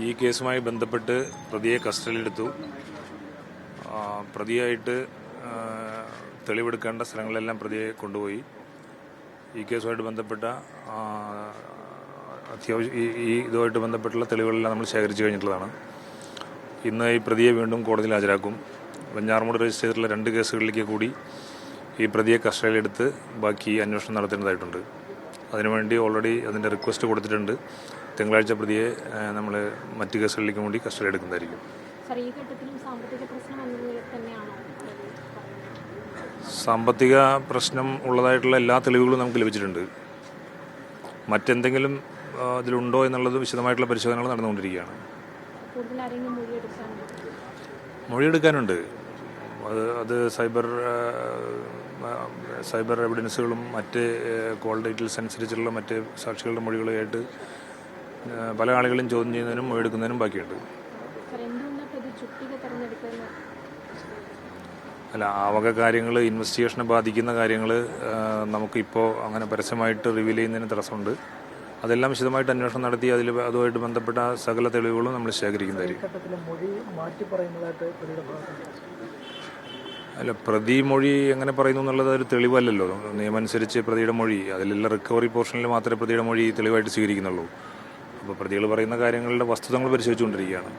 ഈ കേസുമായി ബന്ധപ്പെട്ട് പ്രതിയെ കസ്റ്റഡിയിലെടുത്തു. പ്രതിയായിട്ട് തെളിവെടുക്കേണ്ട സ്ഥലങ്ങളിലെല്ലാം പ്രതിയെ കൊണ്ടുപോയി. ഈ കേസുമായിട്ട് ബന്ധപ്പെട്ട ഇതുമായിട്ട് ബന്ധപ്പെട്ടുള്ള തെളിവുകളെല്ലാം നമ്മൾ ശേഖരിച്ചു കഴിഞ്ഞിട്ടുള്ളതാണ്. ഇന്ന് ഈ പ്രതിയെ വീണ്ടും കോടതിയിൽ ഹാജരാക്കും. വെഞ്ഞാറമൂട് രജിസ്റ്റർ ചെയ്തിട്ടുള്ള 2 കേസുകളിലേക്ക് കൂടി ഈ പ്രതിയെ കസ്റ്റഡിയിലെടുത്ത് ബാക്കി അന്വേഷണം നടത്തേണ്ടതായിട്ടുണ്ട്. അതിനുവേണ്ടി ഓൾറെഡി അതിൻ്റെ റിക്വസ്റ്റ് കൊടുത്തിട്ടുണ്ട്. തിങ്കളാഴ്ച പ്രതിയെ നമ്മൾ മറ്റ് കേസുകളിലേക്കും കൂടി കസ്റ്റഡി എടുക്കുന്നതായിരിക്കും. സാമ്പത്തിക പ്രശ്നം ഉള്ളതായിട്ടുള്ള എല്ലാ തെളിവുകളും നമുക്ക് ലഭിച്ചിട്ടുണ്ട്. മറ്റെന്തെങ്കിലും ഇതിലുണ്ടോ എന്നുള്ളത് വിശദമായിട്ടുള്ള പരിശോധനകൾ നടന്നുകൊണ്ടിരിക്കുകയാണ്. മൊഴിയെടുക്കാനുണ്ട്. അത് സൈബർ എവിഡൻസുകളും മറ്റ് കോൾ ഡീറ്റെയിൽസ് അനുസരിച്ചുള്ള മറ്റ് സാക്ഷികളുടെ മൊഴികളുമായിട്ട് പല ആളുകളും ചോദ്യം ചെയ്യുന്നതിനും മൊഴിയെടുക്കുന്നതിനും ബാക്കിയുണ്ട്. അല്ല, ആ വക കാര്യങ്ങൾ, ഇൻവെസ്റ്റിഗേഷനെ ബാധിക്കുന്ന കാര്യങ്ങൾ നമുക്കിപ്പോൾ അങ്ങനെ പരസ്യമായിട്ട് റിവീൽ ചെയ്യുന്നതിന് തടസ്സമുണ്ട്. അതെല്ലാം വിശദമായിട്ട് അന്വേഷണം നടത്തി അതുമായിട്ട് ബന്ധപ്പെട്ട സകല തെളിവുകളും നമ്മൾ ശേഖരിക്കുന്നതായിരിക്കും. അല്ല, പ്രതി മൊഴി എങ്ങനെ പറയുന്നു എന്നുള്ളത് ഒരു തെളിവല്ലല്ലോ. നിയമമനുസരിച്ച് പ്രതിയുടെ മൊഴി അതിലുള്ള റിക്കവറി പോർഷനിൽ മാത്രമേ പ്രതിയുടെ മൊഴി തെളിവായിട്ട് സ്വീകരിക്കുന്നുള്ളൂ. അപ്പോൾ പ്രതികൾ പറയുന്ന കാര്യങ്ങളുടെ വസ്തുതകൾ പരിശോധിച്ചുകൊണ്ടിരിക്കുകയാണ്.